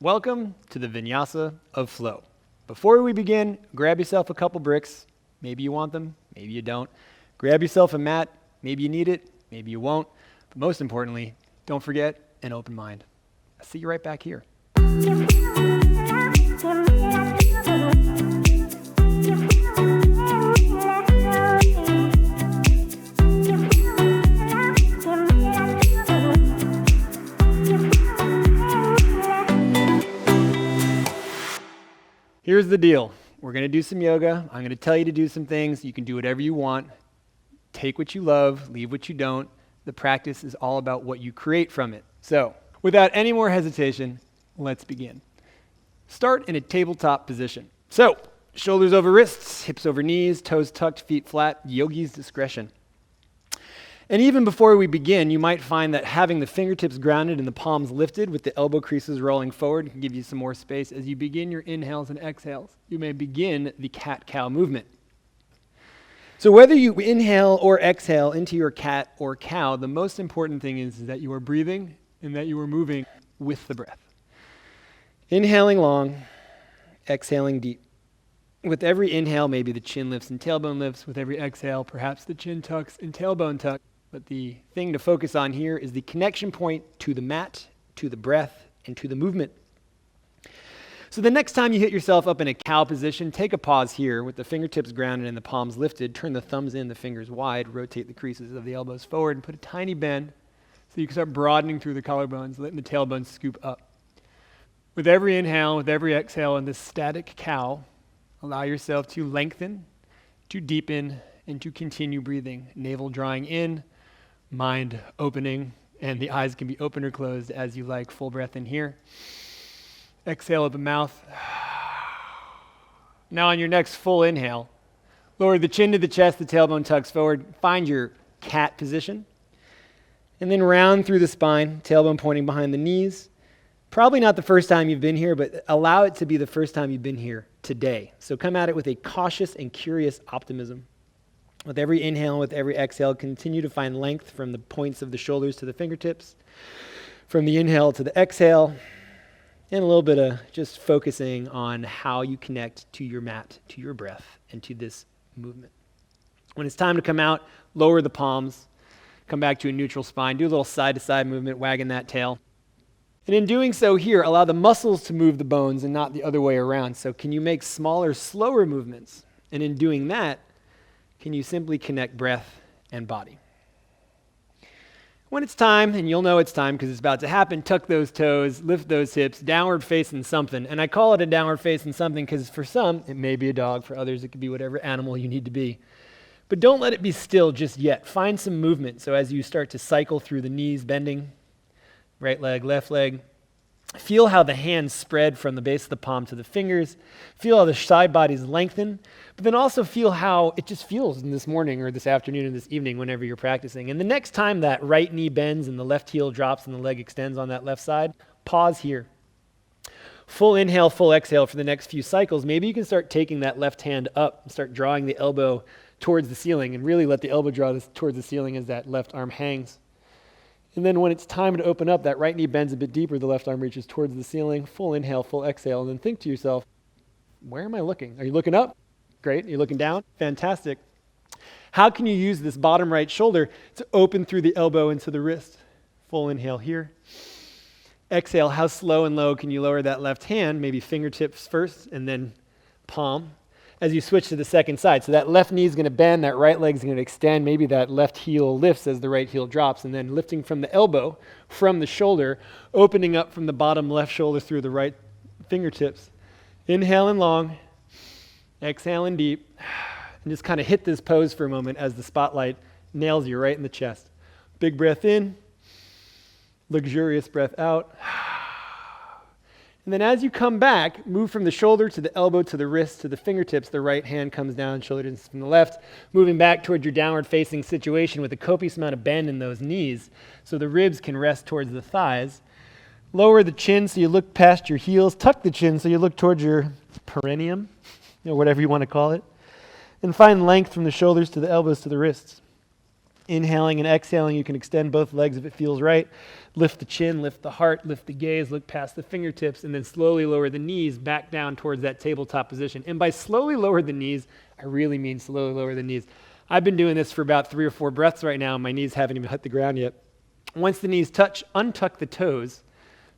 Welcome to the Vinyasa of Flow. Before we begin, grab yourself a couple bricks. Maybe you want them, maybe you don't. Grab yourself a mat. Maybe you need it, maybe you won't. But most importantly, don't forget an open mind. I'll see you right back here. Here's the deal. We're going to do some yoga. I'm going to tell you to do some things. You can do whatever you want. Take what you love, leave what you don't. The practice is all about what you create from it. So, without any more hesitation, let's begin. Start in a tabletop position. So, shoulders over wrists, hips over knees, toes tucked, feet flat, yogi's discretion. And even before we begin, you might find that having the fingertips grounded and the palms lifted with the elbow creases rolling forward can give you some more space. As you begin your inhales and exhales, you may begin the cat-cow movement. So whether you inhale or exhale into your cat or cow, the most important thing is that you are breathing and that you are moving with the breath. Inhaling long, exhaling deep. With every inhale, maybe the chin lifts and tailbone lifts. With every exhale, perhaps the chin tucks and tailbone tucks. But the thing to focus on here is the connection point to the mat, to the breath, and to the movement. So the next time you hit yourself up in a cow position, take a pause here with the fingertips grounded and the palms lifted. Turn the thumbs in, the fingers wide. Rotate the creases of the elbows forward and put a tiny bend so you can start broadening through the collarbones, letting the tailbone scoop up. With every inhale, with every exhale in this static cow, allow yourself to lengthen, to deepen, and to continue breathing. Navel drawing in, mind opening, and the eyes can be open or closed as you like. Full breath in here. Exhale open mouth. Now on your next full inhale, lower the chin to the chest, the tailbone tucks forward. Find your cat position. And then round through the spine, tailbone pointing behind the knees. Probably not the first time you've been here, but allow it to be the first time you've been here today. So come at it with a cautious and curious optimism. With every inhale, with every exhale, continue to find length from the points of the shoulders to the fingertips, from the inhale to the exhale, and a little bit of just focusing on how you connect to your mat, to your breath, and to this movement. When it's time to come out, lower the palms, come back to a neutral spine, do a little side-to-side movement, wagging that tail. And in doing so here, allow the muscles to move the bones and not the other way around. So can you make smaller, slower movements? And in doing that, can you simply connect breath and body? When it's time, and you'll know it's time because it's about to happen, tuck those toes, lift those hips, downward facing something. And I call it a downward facing something because for some, it may be a dog. For others, it could be whatever animal you need to be. But don't let it be still just yet. Find some movement. So as you start to cycle through the knees, bending, right leg, left leg, feel how the hands spread from the base of the palm to the fingers. Feel how the side bodies lengthen, but then also feel how it just feels in this morning or this afternoon or this evening whenever you're practicing. And the next time that right knee bends and the left heel drops and the leg extends on that left side, pause here. Full inhale, full exhale for the next few cycles. Maybe you can start taking that left hand up and start drawing the elbow towards the ceiling and really let the elbow draw this towards the ceiling as that left arm hangs. And then when it's time to open up, that right knee bends a bit deeper, the left arm reaches towards the ceiling, full inhale, full exhale, and then think to yourself, where am I looking? Are you looking up? Great. Are you looking down? Fantastic. How can you use this bottom right shoulder to open through the elbow into the wrist? Full inhale here. Exhale, how slow and low can you lower that left hand, maybe fingertips first and then palm, as you switch to the second side. So that left knee is going to bend, that right leg is going to extend, maybe that left heel lifts as the right heel drops, and then lifting from the elbow, from the shoulder, opening up from the bottom left shoulder through the right fingertips. Inhaling long, exhaling deep, and just kind of hit this pose for a moment as the spotlight nails you right in the chest. Big breath in, luxurious breath out. And then as you come back, move from the shoulder to the elbow to the wrist to the fingertips. The right hand comes down, shoulder from the left, moving back towards your downward facing situation with a copious amount of bend in those knees so the ribs can rest towards the thighs. Lower the chin so you look past your heels. Tuck the chin so you look towards your perineum, whatever you want to call it. And find length from the shoulders to the elbows to the wrists. Inhaling and exhaling, you can extend both legs if it feels right. Lift the chin, lift the heart, lift the gaze, look past the fingertips, and then slowly lower the knees back down towards that tabletop position. And by slowly lower the knees, I really mean slowly lower the knees. I've been doing this for about 3 or 4 breaths right now, and my knees haven't even hit the ground yet. Once the knees touch, untuck the toes,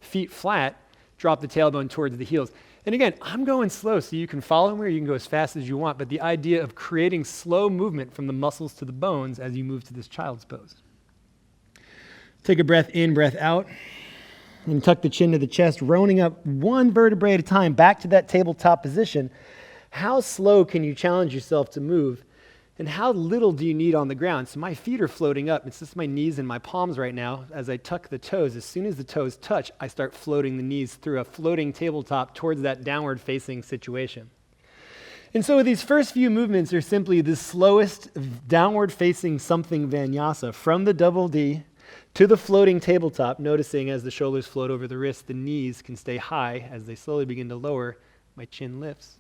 feet flat, drop the tailbone towards the heels. And again, I'm going slow, so you can follow me or you can go as fast as you want, but the idea of creating slow movement from the muscles to the bones as you move to this child's pose. Take a breath in, breath out, and tuck the chin to the chest, rounding up one vertebrae at a time back to that tabletop position. How slow can you challenge yourself to move, and how little do you need on the ground? So my feet are floating up. It's just my knees and my palms right now. As I tuck the toes, as soon as the toes touch, I start floating the knees through a floating tabletop towards that downward facing situation. And so these first few movements are simply the slowest downward facing something vinyasa from the double D to the floating tabletop, noticing as the shoulders float over the wrists, the knees can stay high. As they slowly begin to lower, my chin lifts.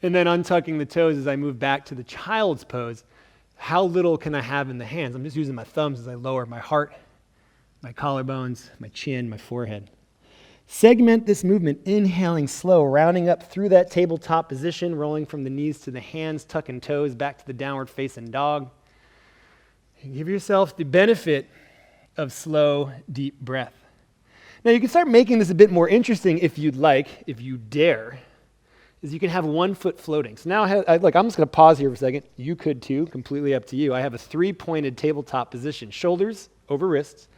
And then untucking the toes as I move back to the child's pose. How little can I have in the hands? I'm just using my thumbs as I lower my heart, my collarbones, my chin, my forehead. Segment this movement, inhaling slow, rounding up through that tabletop position, rolling from the knees to the hands, tucking toes back to the downward facing dog. And give yourself the benefit of slow, deep breath. Now you can start making this a bit more interesting if you'd like, if you dare. Is you can have one foot floating. So now I'm just going to pause here for a second. You could too, completely up to you. I have a 3-pointed tabletop position. Shoulders over wrists.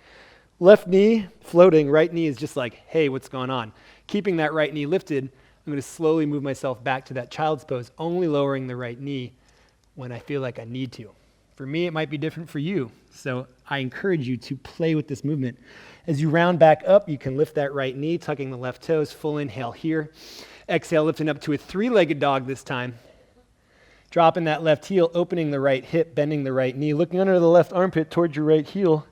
Left knee floating, right knee is just like, hey, what's going on? Keeping that right knee lifted, I'm going to slowly move myself back to that child's pose, only lowering the right knee when I feel like I need to. For me, it might be different for you. So I encourage you to play with this movement. As you round back up, you can lift that right knee, tucking the left toes, full inhale here. Exhale, lifting up to a 3-legged dog this time. Dropping that left heel, opening the right hip, bending the right knee, looking under the left armpit towards your right heel,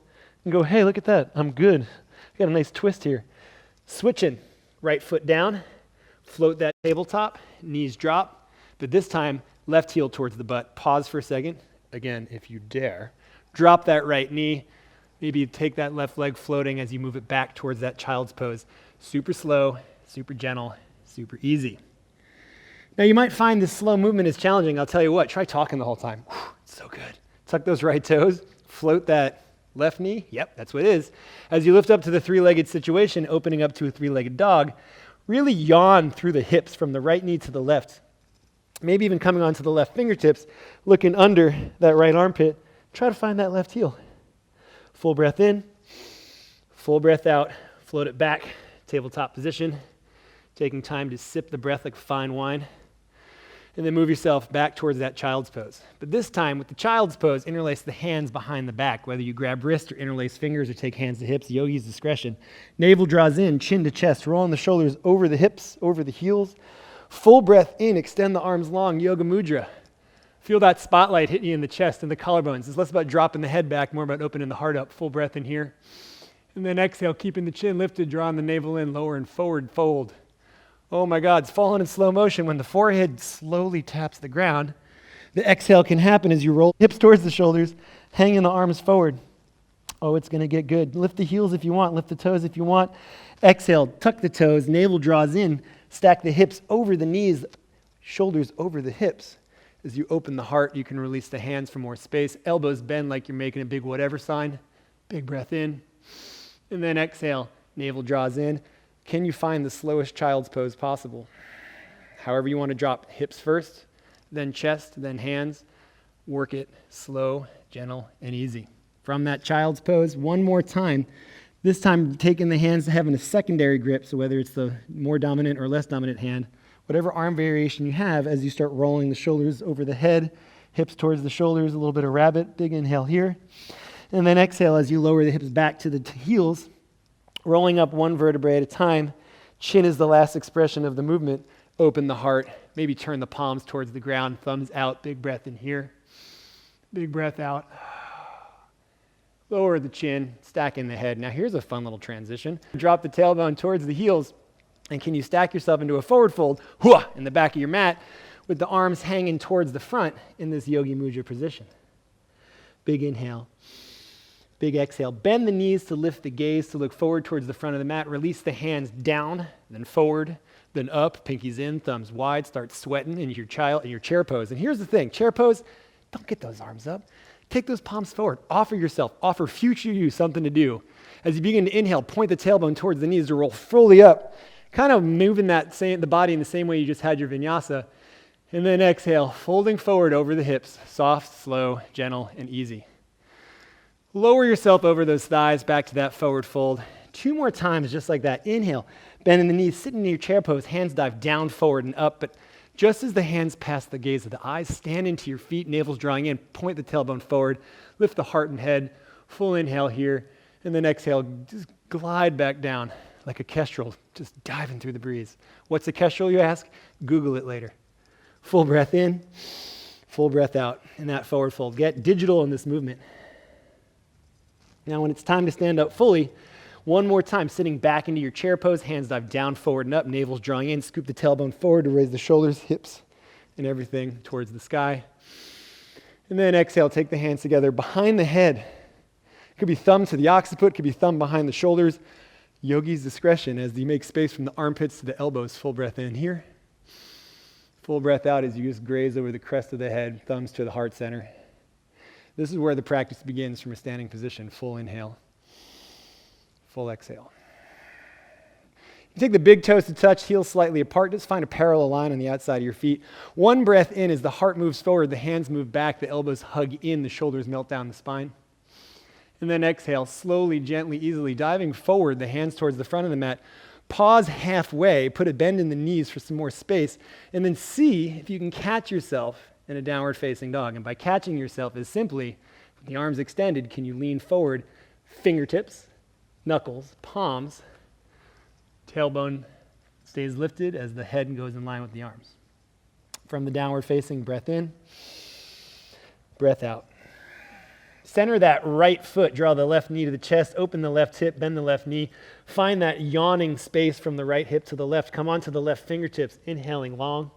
and go, hey, look at that. I'm good. I got a nice twist here. Switching, right foot down, float that tabletop, knees drop, but this time, left heel towards the butt. Pause for a second. Again, if you dare. Drop that right knee. Maybe take that left leg floating as you move it back towards that child's pose. Super slow, super gentle, super easy. Now you might find this slow movement is challenging. I'll tell you what, try talking the whole time. Whew, it's so good. Tuck those right toes, float that left knee. Yep, that's what it is. As you lift up to the 3-legged situation, opening up to a 3-legged dog, really yawn through the hips from the right knee to the left. Maybe even coming onto the left fingertips, looking under that right armpit. Try to find that left heel. Full breath in, full breath out, float it back, tabletop position. Taking time to sip the breath like fine wine, and then move yourself back towards that child's pose. But this time, with the child's pose, interlace the hands behind the back, whether you grab wrist or interlace fingers or take hands to hips, yogi's discretion. Navel draws in, chin to chest, rolling the shoulders over the hips, over the heels. Full breath in, extend the arms long, yoga mudra. Feel that spotlight hitting you in the chest and the collarbones. It's less about dropping the head back, more about opening the heart up. Full breath in here. And then exhale, keeping the chin lifted, drawing the navel in, lower and forward, fold. Oh my God, it's falling in slow motion. When the forehead slowly taps the ground, the exhale can happen as you roll hips towards the shoulders, hanging the arms forward. Oh, it's going to get good. Lift the heels if you want, lift the toes if you want. Exhale, tuck the toes, navel draws in, stack the hips over the knees, shoulders over the hips. As you open the heart, you can release the hands for more space. Elbows bend like you're making a big whatever sign. Big breath in. And then exhale, navel draws in. Can you find the slowest child's pose possible? However you want to drop, hips first, then chest, then hands. Work it slow, gentle, and easy. From that child's pose, one more time. This time taking the hands, having a secondary grip, so whether it's the more dominant or less dominant hand, whatever arm variation you have as you start rolling the shoulders over the head, hips towards the shoulders, a little bit of rabbit, big inhale here. And then exhale as you lower the hips back to the heels, rolling up one vertebrae at a time. Chin is the last expression of the movement. Open the heart. Maybe turn the palms towards the ground. Thumbs out. Big breath in here. Big breath out. Lower the chin. Stack in the head. Now here's a fun little transition. Drop the tailbone towards the heels. And can you stack yourself into a forward fold in the back of your mat with the arms hanging towards the front in this yogi mudra position? Big inhale. Big exhale. Bend the knees to lift the gaze to look forward towards the front of the mat. Release the hands down, then forward, then up. Pinkies in, thumbs wide. Start sweating in your chair pose. And here's the thing. Chair pose, don't get those arms up. Take those palms forward. Offer future you something to do. As you begin to inhale, point the tailbone towards the knees to roll fully up. Kind of moving the body in the same way you just had your vinyasa. And then exhale, folding forward over the hips. Soft, slow, gentle, and easy. Lower yourself over those thighs back to that forward fold. 2 more times just like that. Inhale, bending the knees, sitting in your chair pose. Hands dive down, forward, and up. But just as the hands pass the gaze of the eyes, stand into your feet, navel's drawing in. Point the tailbone forward. Lift the heart and head. Full inhale here. And then exhale, just glide back down like a kestrel, just diving through the breeze. What's a kestrel, you ask? Google it later. Full breath in, full breath out in that forward fold. Get digital in this movement. Now when it's time to stand up fully, one more time, sitting back into your chair pose, hands dive down, forward, and up, navel's drawing in, scoop the tailbone forward to raise the shoulders, hips, and everything towards the sky. And then exhale, take the hands together behind the head. Could be thumb to the occiput, could be thumb behind the shoulders. Yogi's discretion as you make space from the armpits to the elbows. Full breath in here. Full breath out as you just graze over the crest of the head, thumbs to the heart center. This is where the practice begins from a standing position. Full inhale, full exhale. You take the big toes to touch, heels slightly apart. Just find a parallel line on the outside of your feet. One breath in as the heart moves forward, the hands move back, the elbows hug in, the shoulders melt down the spine. And then exhale, slowly, gently, easily, diving forward, the hands towards the front of the mat. Pause halfway, put a bend in the knees for some more space, and then see if you can catch yourself in a downward facing dog. And by catching yourself is simply, with the arms extended, can you lean forward, fingertips, knuckles, palms, tailbone stays lifted as the head goes in line with the arms. From the downward facing, breath in, breath out. Center that right foot, draw the left knee to the chest, open the left hip, bend the left knee. Find that yawning space from the right hip to the left. Come onto the left fingertips, inhaling long.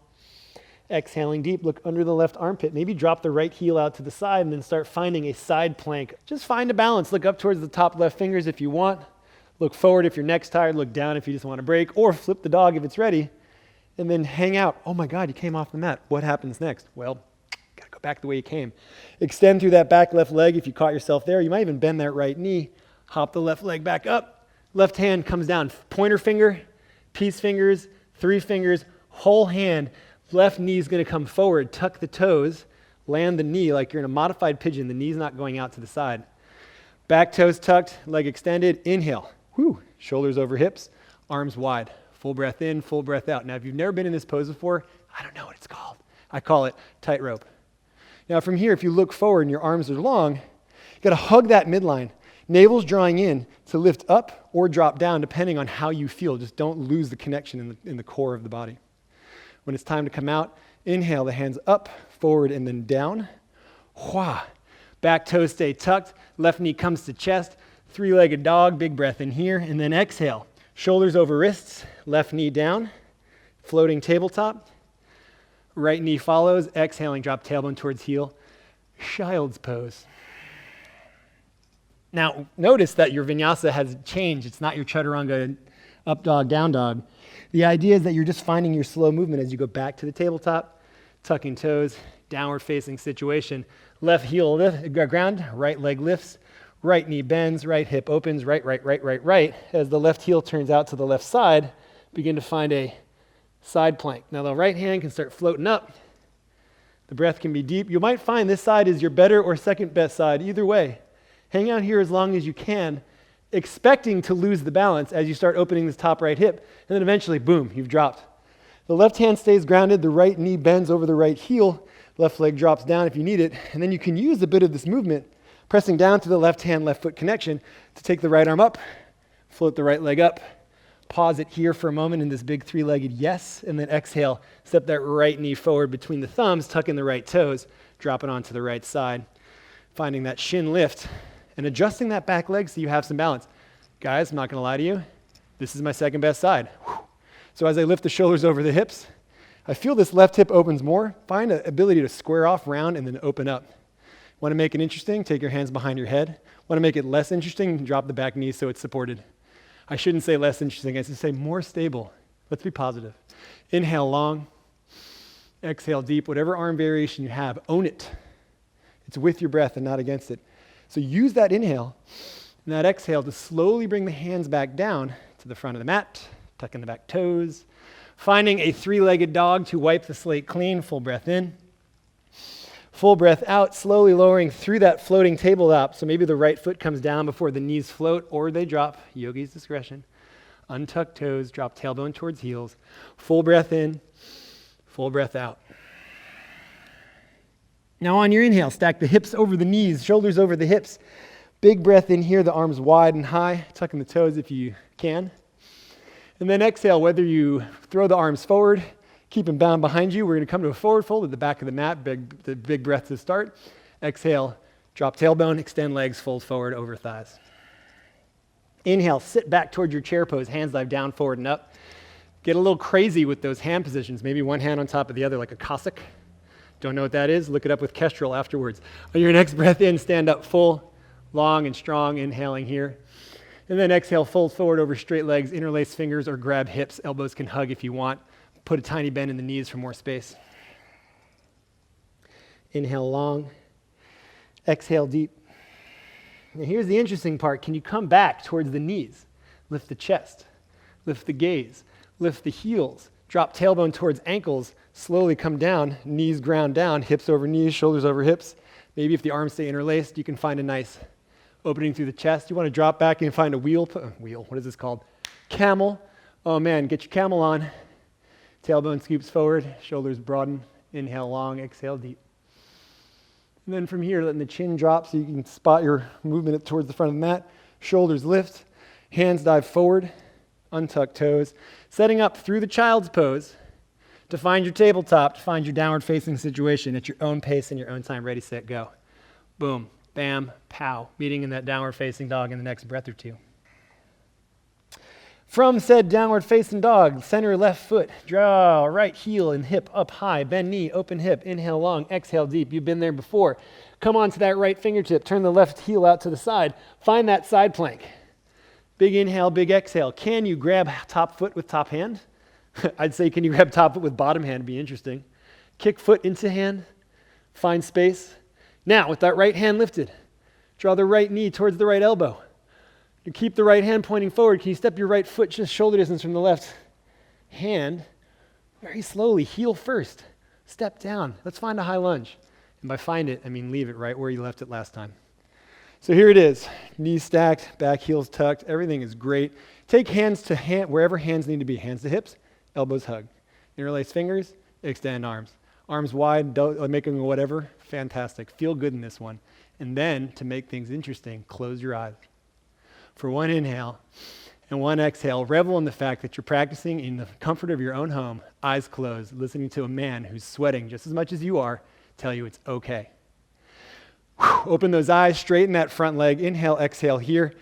Exhaling deep, look under the left armpit. Maybe drop the right heel out to the side and then start finding a side plank. Just find a balance. Look up towards the top left fingers if you want. Look forward if your neck's tired. Look down if you just want to break. Or flip the dog if it's ready. And then hang out. Oh my God, you came off the mat. What happens next? Well, gotta go back the way you came. Extend through that back left leg if you caught yourself there. You might even bend that right knee. Hop the left leg back up. Left hand comes down. Pointer finger, peace fingers, 3 fingers, whole hand. Left knee is going to come forward. Tuck the toes. Land the knee like you're in a modified pigeon. The knee's not going out to the side. Back toes tucked, leg extended. Inhale. Whew. Shoulders over hips, arms wide. Full breath in, full breath out. Now, if you've never been in this pose before, I don't know what it's called. I call it tightrope. Now, from here, if you look forward and your arms are long, you got to hug that midline. Navel's drawing in to lift up or drop down, depending on how you feel. Just don't lose the connection in the core of the body. When it's time to come out, inhale, the hands up, forward, and then down. Hua. Back toes stay tucked. Left knee comes to chest. 3-legged dog, big breath in here. And then exhale. Shoulders over wrists, left knee down. Floating tabletop. Right knee follows. Exhaling, drop tailbone towards heel. Child's pose. Now, notice that your vinyasa has changed. It's not your chaturanga up dog, down dog. The idea is that you're just finding your slow movement as you go back to the tabletop, tucking toes, downward facing situation. Left heel ground, right leg lifts, right knee bends, right hip opens, right. As the left heel turns out to the left side, begin to find a side plank. Now the right hand can start floating up. The breath can be deep. You might find this side is your better or second best side. Either way, hang out here as long as you can, expecting to lose the balance as you start opening this top right hip, and then eventually, boom, you've dropped. The left hand stays grounded, the right knee bends over the right heel, left leg drops down if you need it, and then you can use a bit of this movement, pressing down to the left hand, left foot connection, to take the right arm up, float the right leg up, pause it here for a moment in this big 3-legged yes, and then exhale, step that right knee forward between the thumbs, tuck in the right toes, drop it onto the right side, finding that shin lift, and adjusting that back leg so you have some balance. Guys, I'm not going to lie to you. This is my second best side. So as I lift the shoulders over the hips, I feel this left hip opens more. Find an ability to square off, round, and then open up. Want to make it interesting? Take your hands behind your head. Want to make it less interesting? Drop the back knee so it's supported. I shouldn't say less interesting. I should say more stable. Let's be positive. Inhale long. Exhale deep. Whatever arm variation you have, own it. It's with your breath and not against it. So use that inhale and that exhale to slowly bring the hands back down to the front of the mat, tuck in the back toes, finding a three-legged dog to wipe the slate clean. Full breath in. Full breath out, slowly lowering through that floating tabletop. So maybe the right foot comes down before the knees float or they drop. Yogi's discretion. Untuck toes, drop tailbone towards heels. Full breath in, full breath out. Now on your inhale, stack the hips over the knees, shoulders over the hips. Big breath in here, the arms wide and high, tucking the toes if you can. And then exhale, whether you throw the arms forward, keep them bound behind you. We're going to come to a forward fold at the back of the mat, big breath to start. Exhale, drop tailbone, extend legs, fold forward over thighs. Inhale, sit back toward your chair pose, hands dive down, forward and up. Get a little crazy with those hand positions, maybe one hand on top of the other like a Cossack. Don't know what that is? Look it up with Kestrel afterwards. On your next breath in, stand up full, long and strong, inhaling here. And then exhale, fold forward over straight legs, interlace fingers or grab hips. Elbows can hug if you want. Put a tiny bend in the knees for more space. Inhale long. Exhale deep. Now here's the interesting part. Can you come back towards the knees? Lift the chest. Lift the gaze. Lift the heels. Drop tailbone towards ankles. Slowly come down. Knees ground down. Hips over knees. Shoulders over hips. Maybe if the arms stay interlaced, you can find a nice opening through the chest. You want to drop back and find a wheel. What is this called? Camel. Oh man, get your camel on. Tailbone scoops forward. Shoulders broaden. Inhale long. Exhale deep. And then from here, letting the chin drop so you can spot your movement towards the front of the mat. Shoulders lift. Hands dive forward. Untuck toes. Setting up through the child's pose to find your tabletop, to find your downward facing situation at your own pace and your own time. Ready, set, go. Boom, bam, pow. Meeting in that downward facing dog in the next breath or two. From said downward facing dog, center left foot, draw right heel and hip up high, bend knee, open hip, inhale long, exhale deep. You've been there before. Come on to that right fingertip, turn the left heel out to the side. Find that side plank. Big inhale, big exhale. Can you grab top foot with top hand? I'd say can you grab top foot with bottom hand? It'd be interesting. Kick foot into hand, find space. Now with that right hand lifted, draw the right knee towards the right elbow. You keep the right hand pointing forward. Can you step your right foot just shoulder distance from the left hand? Very slowly, heel first. Step down. Let's find a high lunge. And by find it, I mean leave it right where you left it last time. So here it is. Knees stacked, back heels tucked. Everything is great. Take hands to hand, wherever hands need to be. Hands to hips, elbows hug. Interlace fingers, extend arms. Arms wide, making whatever. Fantastic. Feel good in this one. And then, to make things interesting, close your eyes. For one inhale and one exhale, revel in the fact that you're practicing in the comfort of your own home, eyes closed, listening to a man who's sweating just as much as you are tell you it's okay. Open those eyes, straighten that front leg, inhale, exhale here.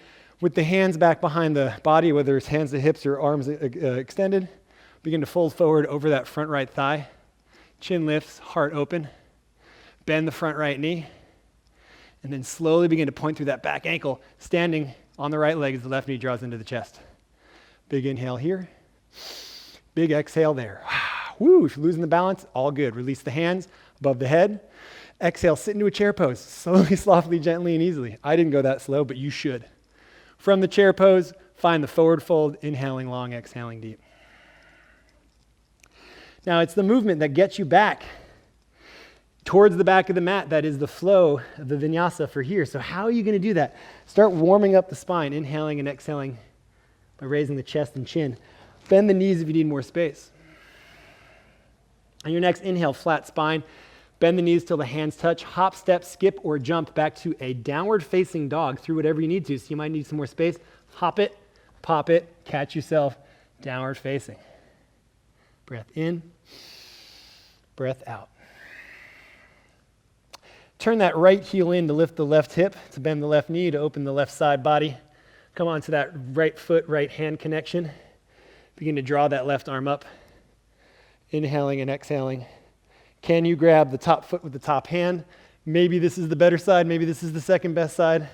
With the hands back behind the body, whether it's hands to hips or arms extended, begin to fold forward over that front right thigh. Chin lifts, heart open. Bend the front right knee. And then slowly begin to point through that back ankle, standing on the right leg as the left knee draws into the chest. Big inhale here. Big exhale there. Woo, if you're losing the balance, all good. Release the hands above the head. Exhale, sit into a chair pose. Slowly, softly, gently, and easily. I didn't go that slow, but you should. From the chair pose, find the forward fold, inhaling long, exhaling deep. Now, it's the movement that gets you back towards the back of the mat. That is the flow of the vinyasa for here. So how are you going to do that? Start warming up the spine, inhaling and exhaling by raising the chest and chin. Bend the knees if you need more space. On your next inhale, flat spine. Bend the knees till the hands touch. Hop, step, skip, or jump back to a downward facing dog through whatever you need to. So you might need some more space. Hop it, pop it, catch yourself, downward facing. Breath in, breath out. Turn that right heel in to lift the left hip, to bend the left knee, to open the left side body. Come on to that right foot, right hand connection. Begin to draw that left arm up. Inhaling and exhaling. Can you grab the top foot with the top hand? Maybe this is the better side, maybe this is the second best side.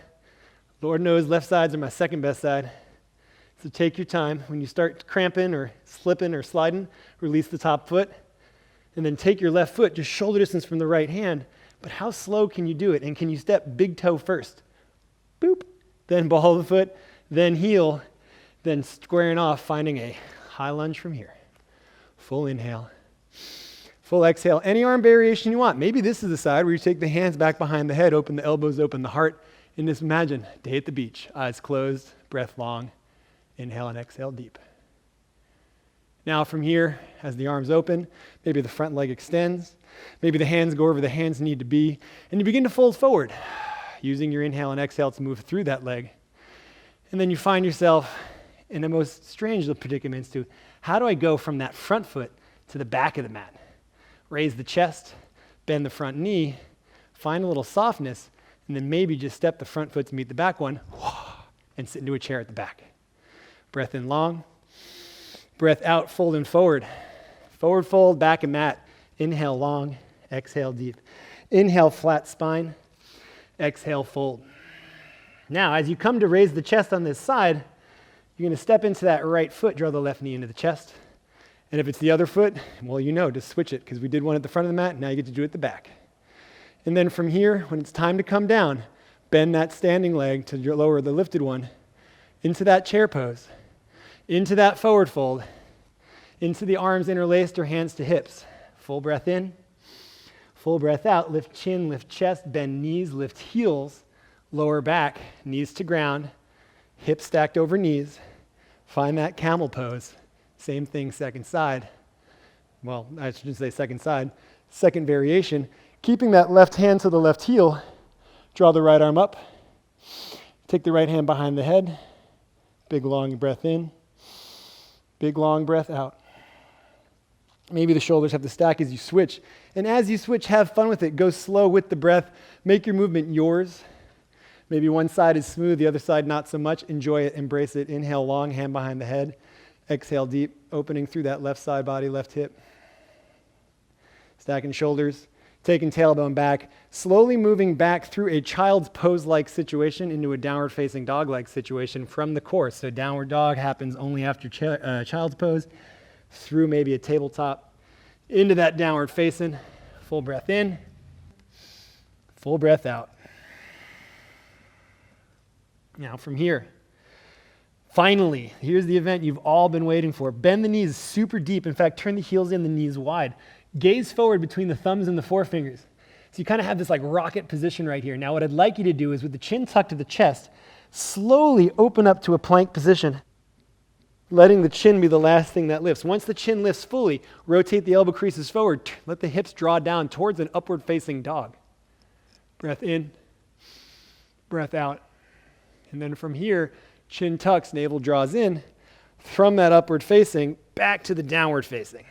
Lord knows left sides are my second best side. So take your time. When you start cramping or slipping or sliding, release the top foot, and then take your left foot just shoulder distance from the right hand. But how slow can you do it? And can you step big toe first? Boop. Then ball of the foot, then heel, then squaring off, finding a high lunge from here. Full inhale. Full exhale. Any arm variation you want. Maybe this is the side where you take the hands back behind the head, open the elbows, open the heart, and just imagine day at the beach. Eyes closed, breath long. Inhale and exhale deep. Now from here, as the arms open, maybe the front leg extends, maybe the hands go wherever the hands need to be, and you begin to fold forward, using your inhale and exhale to move through that leg. And then you find yourself in the most strange of predicaments to, how do I go from that front foot to the back of the mat? Raise the chest, bend the front knee, find a little softness, and then maybe just step the front foot to meet the back one, and sit into a chair at the back. Breath in long. Breath out, fold and forward. Forward fold, back and mat. Inhale long, exhale deep. Inhale, flat spine. Exhale, fold. Now, as you come to raise the chest on this side, you're going to step into that right foot, draw the left knee into the chest. And if it's the other foot, well, you know, just switch it, because we did one at the front of the mat, now you get to do it at the back. And then from here, when it's time to come down, bend that standing leg to lower the lifted one into that chair pose, into that forward fold, into the arms interlaced or hands to hips. Full breath in, full breath out. Lift chin, lift chest, bend knees, lift heels, lower back, knees to ground, hips stacked over knees. Find that camel pose. Same thing, second side. Well, I shouldn't say second side. Second variation. Keeping that left hand to the left heel, draw the right arm up. Take the right hand behind the head. Big long breath in. Big long breath out. Maybe the shoulders have to stack as you switch. And as you switch, have fun with it. Go slow with the breath. Make your movement yours. Maybe one side is smooth, the other side not so much. Enjoy it, embrace it. Inhale long, hand behind the head. Exhale deep, opening through that left side body, left hip. Stacking shoulders, taking tailbone back. Slowly moving back through a child's pose-like situation into a downward-facing dog-like situation from the core. So downward dog happens only after child's pose, through maybe a tabletop, into that downward facing. Full breath in, full breath out. Now from here, finally, here's the event you've all been waiting for. Bend the knees super deep. In fact, turn the heels in, the knees wide. Gaze forward between the thumbs and the forefingers. So you kind of have this like rocket position right here. Now what I'd like you to do is, with the chin tucked to the chest, slowly open up to a plank position, letting the chin be the last thing that lifts. Once the chin lifts fully, rotate the elbow creases forward. Let the hips draw down towards an upward facing dog. Breath in, breath out. And then from here, chin tucks, navel draws in. From that upward facing, back to the downward facing.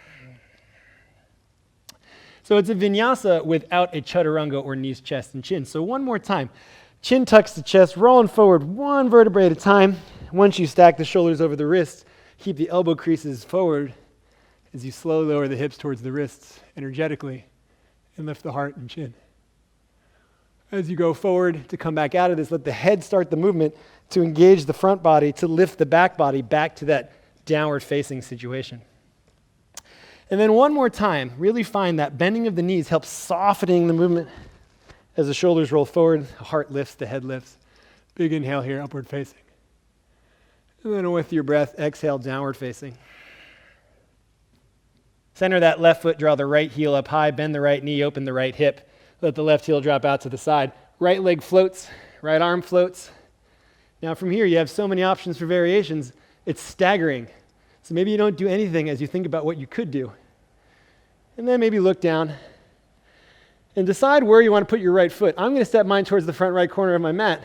So it's a vinyasa without a chaturanga or knees, chest, and chin. So one more time. Chin tucks the chest, rolling forward one vertebrae at a time. Once you stack the shoulders over the wrists, keep the elbow creases forward as you slowly lower the hips towards the wrists energetically and lift the heart and chin. As you go forward to come back out of this, let the head start the movement to engage the front body, to lift the back body back to that downward facing situation. And then one more time, really find that bending of the knees helps softening the movement as the shoulders roll forward, the heart lifts, the head lifts. Big inhale here, upward facing. And then with your breath, exhale, downward facing. Center that left foot, draw the right heel up high, bend the right knee, open the right hip. Let the left heel drop out to the side. Right leg floats, right arm floats. Now from here, you have so many options for variations, it's staggering. So maybe you don't do anything as you think about what you could do. And then maybe look down and decide where you want to put your right foot. I'm going to step mine towards the front right corner of my mat.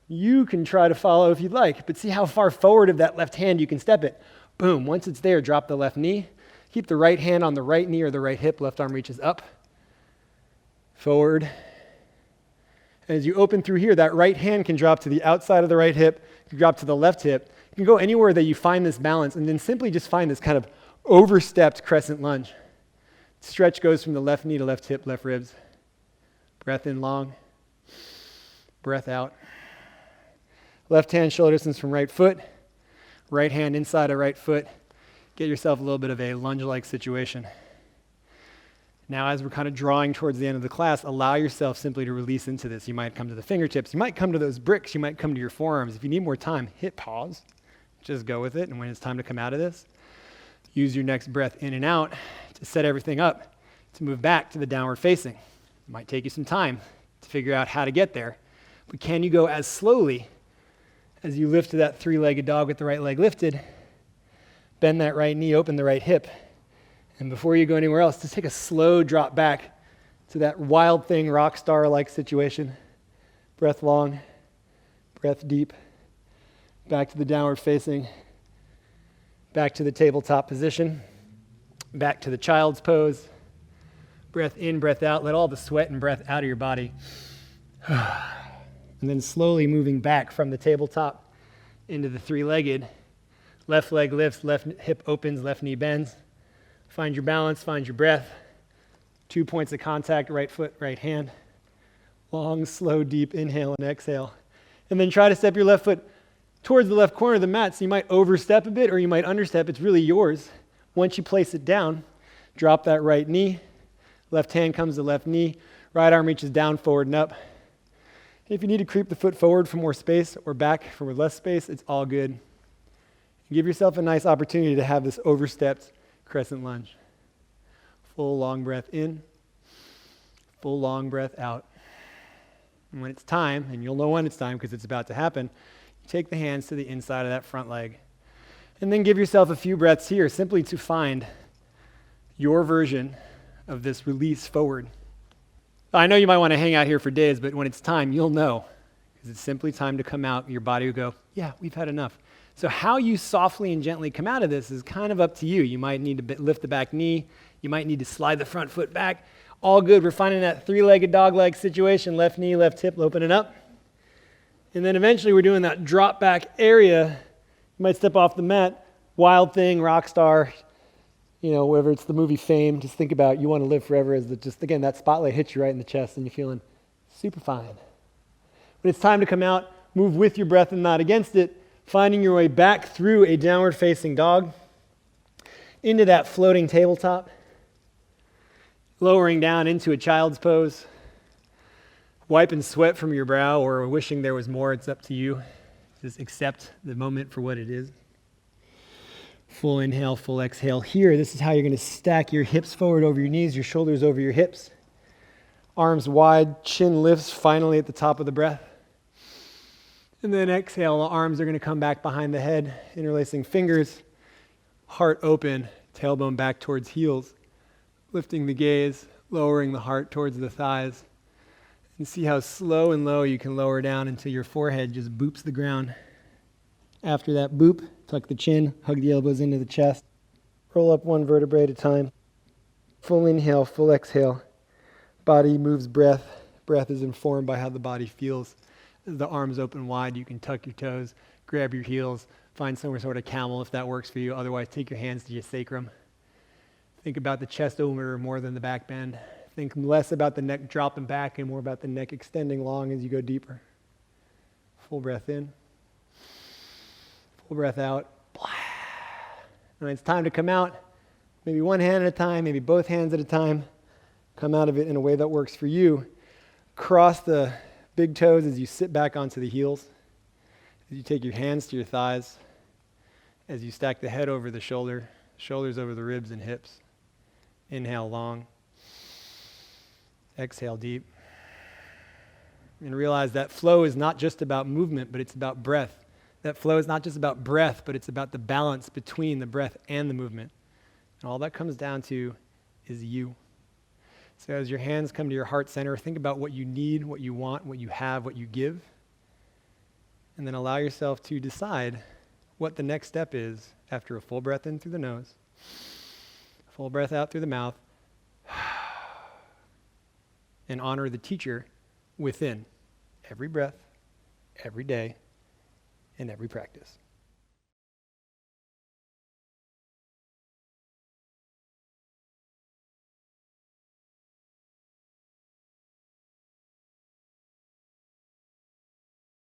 You can try to follow if you'd like, but see how far forward of that left hand you can step it. Boom, once it's there, drop the left knee. Keep the right hand on the right knee or the right hip, left arm reaches up. Forward. As you open through here, that right hand can drop to the outside of the right hip, you drop to the left hip. You can go anywhere that you find this balance, and then simply just find this kind of overstepped crescent lunge. Stretch goes from the left knee to left hip, left ribs. Breath in long. Breath out. Left hand shoulder distance from right foot. Right hand inside of right foot. Get yourself a little bit of a lunge-like situation. Now, as we're kind of drawing towards the end of the class, allow yourself simply to release into this. You might come to the fingertips. You might come to those bricks. You might come to your forearms. If you need more time, hit pause. Just go with it. And when it's time to come out of this, use your next breath in and out to set everything up to move back to the downward facing. It might take you some time to figure out how to get there. But can you go as slowly as you lift to that three-legged dog with the right leg lifted, bend that right knee, open the right hip, and before you go anywhere else, just take a slow drop back to that wild thing, rock star-like situation. Breath long, breath deep, back to the downward facing, back to the tabletop position, back to the child's pose. Breath in, breath out. Let all the sweat and breath out of your body. And then slowly moving back from the tabletop into the three-legged. Left leg lifts, left hip opens, left knee bends. Find your balance, find your breath. 2 points of contact, right foot, right hand. Long, slow, deep inhale and exhale. And then try to step your left foot towards the left corner of the mat. So you might overstep a bit or you might understep. It's really yours. Once you place it down, drop that right knee. Left hand comes to left knee. Right arm reaches down, forward, and up. If you need to creep the foot forward for more space or back for less space, it's all good. Give yourself a nice opportunity to have this overstepped crescent lunge. Full long breath in, full long breath out. And when it's time, and you'll know when it's time because it's about to happen, you take the hands to the inside of that front leg. And then give yourself a few breaths here simply to find your version of this release forward. I know you might want to hang out here for days, but when it's time, you'll know. Because it's simply time to come out. Your body will go, yeah, we've had enough. So how you softly and gently come out of this is kind of up to you. You might need to lift the back knee. You might need to slide the front foot back. All good. We're finding that three-legged dog-leg situation. Left knee, left hip, opening up. And then eventually we're doing that drop back area. You might step off the mat. Wild thing, rock star, whether it's the movie Fame, just think about you want to live forever as again, that spotlight hits you right in the chest and you're feeling super fine. When it's time to come out, move with your breath and not against it, finding your way back through a downward facing dog into that floating tabletop, lowering down into a child's pose, wiping sweat from your brow or wishing there was more. It's up to you. Just accept the moment for what it is. Full inhale, full exhale. Here, this is how you're going to stack your hips forward over your knees, your shoulders over your hips. Arms wide, chin lifts finally at the top of the breath. And then exhale, the arms are going to come back behind the head, interlacing fingers, heart open, tailbone back towards heels, lifting the gaze, lowering the heart towards the thighs. And see how slow and low you can lower down until your forehead just boops the ground. After that boop, tuck the chin, hug the elbows into the chest. Roll up one vertebrae at a time. Full inhale, full exhale. Body moves breath. Breath is informed by how the body feels. As the arms open wide, you can tuck your toes, grab your heels, find somewhere sort of camel if that works for you. Otherwise, take your hands to your sacrum. Think about the chest opener more than the back bend. Think less about the neck dropping back and more about the neck extending long as you go deeper. Full breath in. Full breath out. And it's time to come out, maybe one hand at a time, maybe both hands at a time. Come out of it in a way that works for you. Cross the big toes as you sit back onto the heels. As you take your hands to your thighs. As you stack the head over the shoulder, shoulders over the ribs and hips. Inhale long. Exhale deep. And realize that flow is not just about movement, but it's about breath. That flow is not just about breath, but it's about the balance between the breath and the movement. And all that comes down to is you. So as your hands come to your heart center, think about what you need, what you want, what you have, what you give. And then allow yourself to decide what the next step is after a full breath in through the nose, full breath out through the mouth, and honor the teacher within every breath, every day, in every practice.